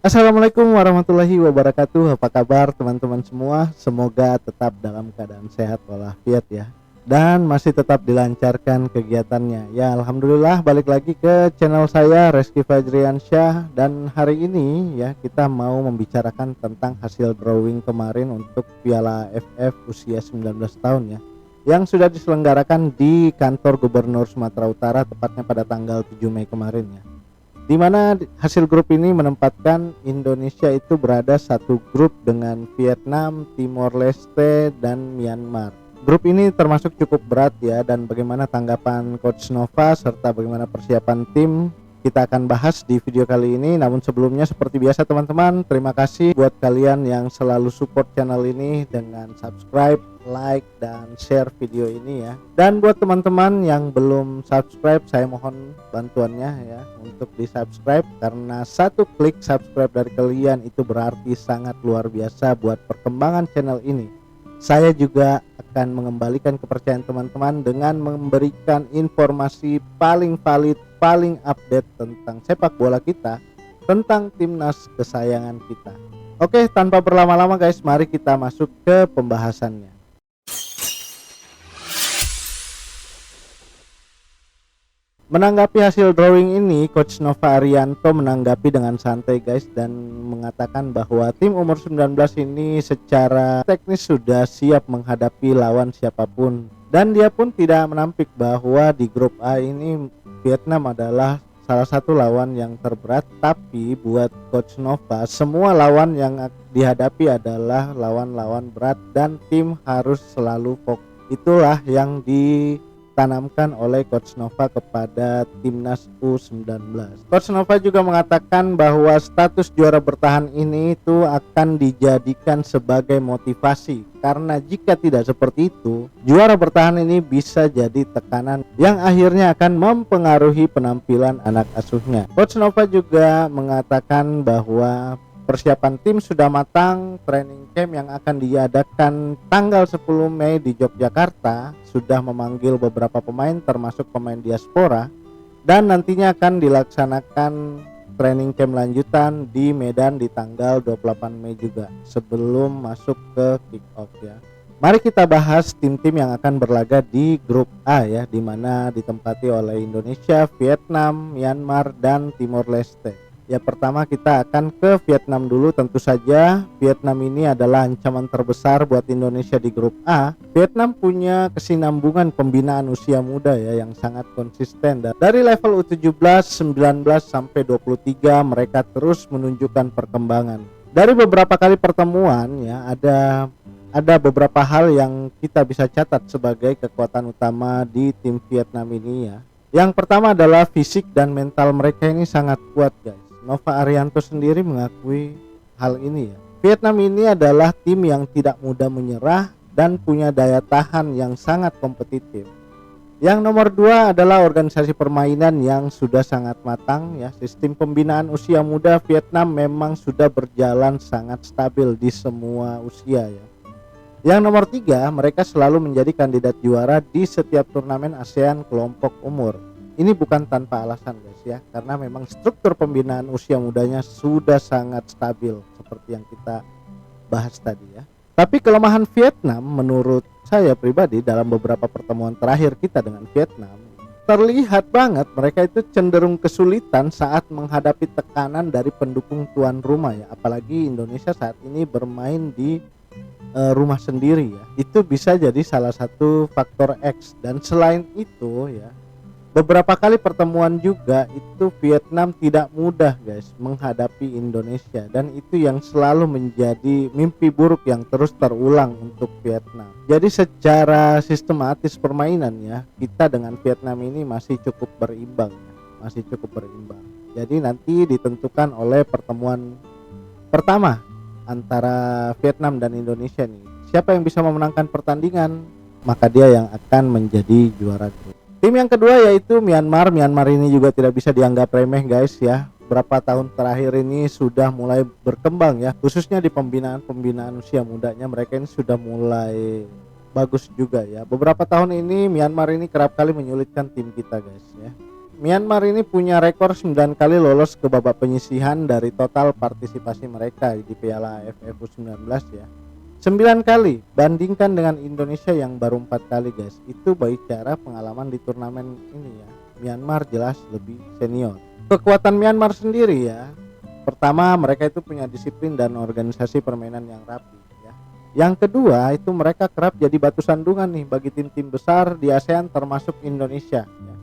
Assalamualaikum warahmatullahi wabarakatuh. Apa kabar teman-teman semua? Semoga tetap dalam keadaan sehat walafiat ya. Dan masih tetap dilancarkan kegiatannya. Ya, alhamdulillah balik lagi ke channel saya Reski Fajriansyah, dan hari ini ya kita mau membicarakan tentang hasil drawing kemarin untuk Piala AFF usia 19 tahun ya. Yang sudah diselenggarakan di kantor Gubernur Sumatera Utara tepatnya pada tanggal 7 Mei kemarin ya, di mana hasil grup ini menempatkan Indonesia itu berada satu grup dengan Vietnam, Timor Leste, dan Myanmar. Grup ini termasuk cukup berat ya, dan bagaimana tanggapan Coach Nova serta bagaimana persiapan tim kita akan bahas di video kali ini. Namun sebelumnya seperti biasa teman-teman, terima kasih buat kalian yang selalu support channel ini dengan subscribe, like, dan share video ini ya. Dan buat teman-teman yang belum subscribe, saya mohon bantuannya ya untuk di subscribe, karena satu klik subscribe dari kalian itu berarti sangat luar biasa buat perkembangan channel ini. Saya juga akan mengembalikan kepercayaan teman-teman dengan memberikan informasi paling valid, paling update tentang sepak bola kita, tentang timnas kesayangan kita. Oke, tanpa berlama-lama guys, mari kita masuk ke pembahasannya. Menanggapi hasil drawing ini, Coach Nova Arianto menanggapi dengan santai guys, dan mengatakan bahwa tim umur 19 ini secara teknis sudah siap menghadapi lawan siapapun. Dan dia pun tidak menampik bahwa di grup A ini Vietnam adalah salah satu lawan yang terberat. Tapi buat Coach Nova, semua lawan yang dihadapi adalah lawan-lawan berat dan tim harus selalu fokus. Itulah yang ditanamkan oleh Coach Nova kepada timnas U19. Coach Nova juga mengatakan bahwa status juara bertahan ini itu akan dijadikan sebagai motivasi, karena jika tidak seperti itu, juara bertahan ini bisa jadi tekanan yang akhirnya akan mempengaruhi penampilan anak asuhnya. Coach Nova juga mengatakan bahwa persiapan tim sudah matang. Training camp yang akan diadakan tanggal 10 Mei di Yogyakarta sudah memanggil beberapa pemain termasuk pemain diaspora, dan nantinya akan dilaksanakan training camp lanjutan di Medan di tanggal 28 Mei juga sebelum masuk ke kick off ya. Mari kita bahas tim-tim yang akan berlaga di grup A ya, di mana ditempati oleh Indonesia, Vietnam, Myanmar, dan Timor Leste. Ya, pertama kita akan ke Vietnam dulu. Tentu saja Vietnam ini adalah ancaman terbesar buat Indonesia di grup A. Vietnam punya kesinambungan pembinaan usia muda ya yang sangat konsisten. Dari level U17, 19 sampai 23 mereka terus menunjukkan perkembangan. Dari beberapa kali pertemuan ya, ada beberapa hal yang kita bisa catat sebagai kekuatan utama di tim Vietnam ini ya. Yang pertama adalah fisik dan mental mereka ini sangat kuat guys. Nova Arianto sendiri mengakui hal ini ya. Vietnam ini adalah tim yang tidak mudah menyerah dan punya daya tahan yang sangat kompetitif. Yang nomor 2 adalah organisasi permainan yang sudah sangat matang ya. Sistem pembinaan usia muda Vietnam memang sudah berjalan sangat stabil di semua usia ya. Yang nomor 3, mereka selalu menjadi kandidat juara di setiap turnamen ASEAN kelompok umur. Ini bukan tanpa alasan guys ya, karena memang struktur pembinaan usia mudanya sudah sangat stabil seperti yang kita bahas tadi ya. Tapi kelemahan Vietnam menurut saya pribadi dalam beberapa pertemuan terakhir kita dengan Vietnam, terlihat banget mereka itu cenderung kesulitan saat menghadapi tekanan dari pendukung tuan rumah ya. Apalagi Indonesia saat ini bermain di rumah sendiri ya. Itu bisa jadi salah satu faktor X. Dan selain itu ya, beberapa kali pertemuan juga itu Vietnam tidak mudah guys menghadapi Indonesia, dan itu yang selalu menjadi mimpi buruk yang terus terulang untuk Vietnam. Jadi secara sistematis permainan ya, kita dengan Vietnam ini masih cukup berimbang ya, masih cukup berimbang. Jadi nanti ditentukan oleh pertemuan pertama antara Vietnam dan Indonesia nih. Siapa yang bisa memenangkan pertandingan, maka dia yang akan menjadi juara grup. Tim yang kedua yaitu Myanmar. Myanmar ini juga tidak bisa dianggap remeh guys ya. Berapa tahun terakhir ini sudah mulai berkembang ya, khususnya di pembinaan usia mudanya. Mereka ini sudah mulai bagus juga ya. Beberapa tahun ini Myanmar ini kerap kali menyulitkan tim kita guys ya. Myanmar ini punya rekor 9 kali lolos ke babak penyisihan dari total partisipasi mereka di Piala AFF U19 ya. 9 kali, bandingkan dengan Indonesia yang baru 4 kali guys. Itu bicara pengalaman di turnamen ini ya. Myanmar jelas lebih senior. Kekuatan Myanmar sendiri ya, pertama mereka itu punya disiplin dan organisasi permainan yang rapi ya. Yang kedua itu mereka kerap jadi batu sandungan nih bagi tim-tim besar di ASEAN termasuk Indonesia ya.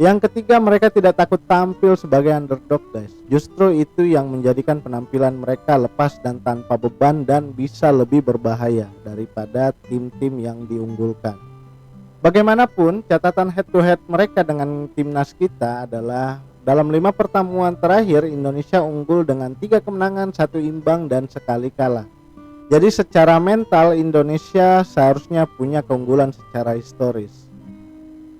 Yang ketiga, mereka tidak takut tampil sebagai underdog guys. Justru itu yang menjadikan penampilan mereka lepas dan tanpa beban dan bisa lebih berbahaya daripada tim-tim yang diunggulkan. Bagaimanapun, catatan head to head mereka dengan timnas kita adalah dalam 5 pertemuan terakhir Indonesia unggul dengan 3 kemenangan, 1 imbang dan sekali kalah. Jadi secara mental Indonesia seharusnya punya keunggulan secara historis.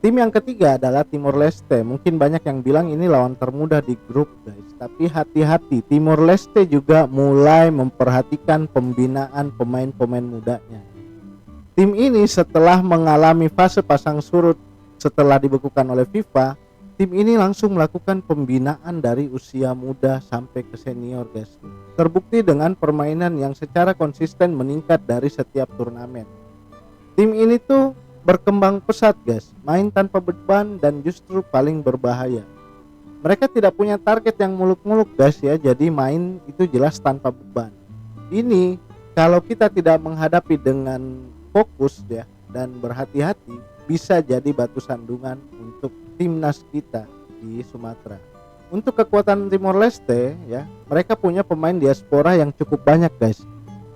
Tim yang ketiga adalah Timor Leste. Mungkin banyak yang bilang ini lawan termudah di grup guys, tapi hati-hati, Timor Leste juga mulai memperhatikan pembinaan pemain-pemain mudanya. Tim ini setelah mengalami fase pasang surut setelah dibekukan oleh FIFA, tim ini langsung melakukan pembinaan dari usia muda sampai ke senior guys. Terbukti dengan permainan yang secara konsisten meningkat dari setiap turnamen. Tim ini tuh berkembang pesat guys, main tanpa beban dan justru paling berbahaya. Mereka tidak punya target yang muluk-muluk guys ya, jadi main itu jelas tanpa beban. Ini kalau kita tidak menghadapi dengan fokus ya dan berhati-hati, bisa jadi batu sandungan untuk timnas kita di Sumatera. Untuk kekuatan Timor Leste ya, mereka punya pemain diaspora yang cukup banyak guys.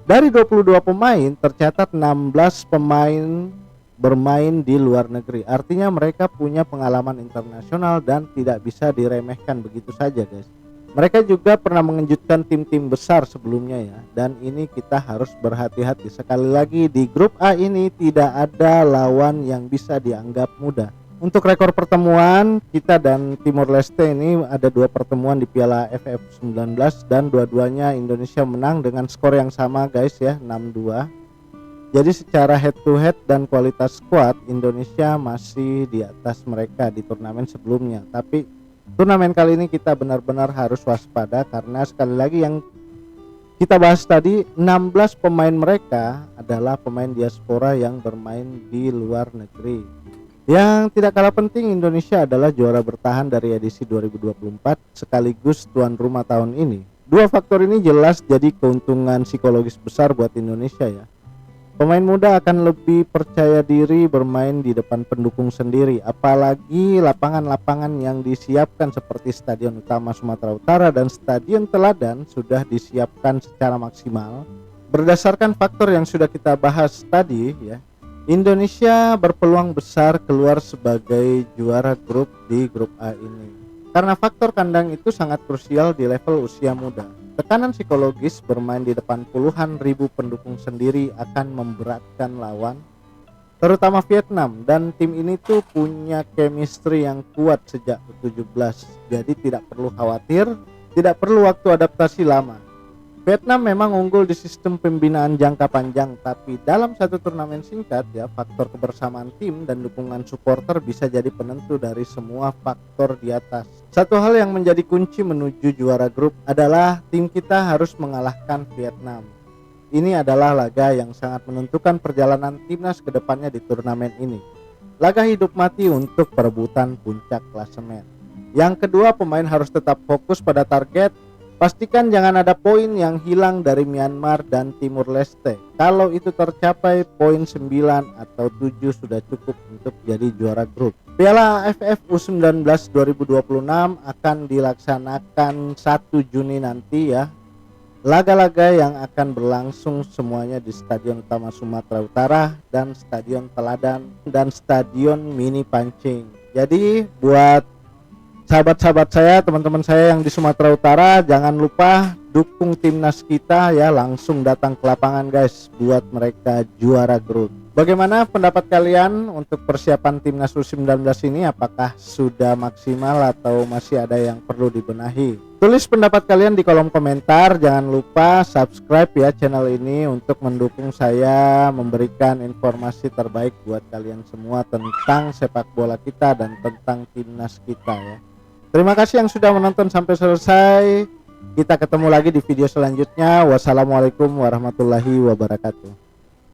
Dari 22 pemain tercatat 16 pemain bermain di luar negeri. Artinya mereka punya pengalaman internasional dan tidak bisa diremehkan begitu saja guys. Mereka juga pernah mengejutkan tim-tim besar sebelumnya ya, dan ini kita harus berhati-hati. Sekali lagi, di grup A ini tidak ada lawan yang bisa dianggap mudah. Untuk rekor pertemuan kita dan Timor Leste ini ada 2 pertemuan di Piala AFF 19 dan dua-duanya Indonesia menang dengan skor yang sama guys ya, 6-2. Jadi secara head to head dan kualitas squad Indonesia masih di atas mereka di turnamen sebelumnya. Tapi turnamen kali ini kita benar-benar harus waspada karena sekali lagi yang kita bahas tadi, 16 pemain mereka adalah pemain diaspora yang bermain di luar negeri. Yang tidak kalah penting, Indonesia adalah juara bertahan dari edisi 2024 sekaligus tuan rumah tahun ini. 2 faktor ini jelas jadi keuntungan psikologis besar buat Indonesia ya. Pemain muda akan lebih percaya diri bermain di depan pendukung sendiri, apalagi lapangan-lapangan yang disiapkan seperti Stadion Utama Sumatera Utara dan Stadion Teladan sudah disiapkan secara maksimal. Berdasarkan faktor yang sudah kita bahas tadi ya, Indonesia berpeluang besar keluar sebagai juara grup di grup A ini. Karena faktor kandang itu sangat krusial di level usia muda. Tekanan psikologis bermain di depan puluhan ribu pendukung sendiri akan memberatkan lawan, terutama Vietnam, dan tim ini tuh punya chemistry yang kuat sejak U17. Jadi tidak perlu khawatir, tidak perlu waktu adaptasi lama. Vietnam memang unggul di sistem pembinaan jangka panjang, tapi dalam satu turnamen singkat ya, faktor kebersamaan tim dan dukungan supporter bisa jadi penentu dari semua faktor di atas. Satu hal yang menjadi kunci menuju juara grup adalah tim kita harus mengalahkan Vietnam. Ini adalah laga yang sangat menentukan perjalanan timnas ke depannya di turnamen ini. Laga hidup mati untuk perebutan puncak klasemen. Yang kedua, pemain harus tetap fokus pada target. Pastikan jangan ada poin yang hilang dari Myanmar dan Timor Leste. Kalau itu tercapai, poin 9 atau 7 sudah cukup untuk jadi juara grup. Piala AFF U19 2026 akan dilaksanakan 1 Juni nanti ya. Laga-laga yang akan berlangsung semuanya di Stadion Utama Sumatera Utara dan Stadion Teladan dan Stadion Mini Pancing. Jadi buat sahabat-sahabat saya, teman-teman saya yang di Sumatera Utara, jangan lupa dukung timnas kita ya, langsung datang ke lapangan guys buat mereka juara grup. Bagaimana pendapat kalian untuk persiapan timnas U19 ini? Apakah sudah maksimal atau masih ada yang perlu dibenahi? Tulis pendapat kalian di kolom komentar. Jangan lupa subscribe ya channel ini untuk mendukung saya memberikan informasi terbaik buat kalian semua tentang sepak bola kita dan tentang timnas kita ya. Terima kasih yang sudah menonton sampai selesai. Kita ketemu lagi di video selanjutnya. Wassalamualaikum warahmatullahi wabarakatuh.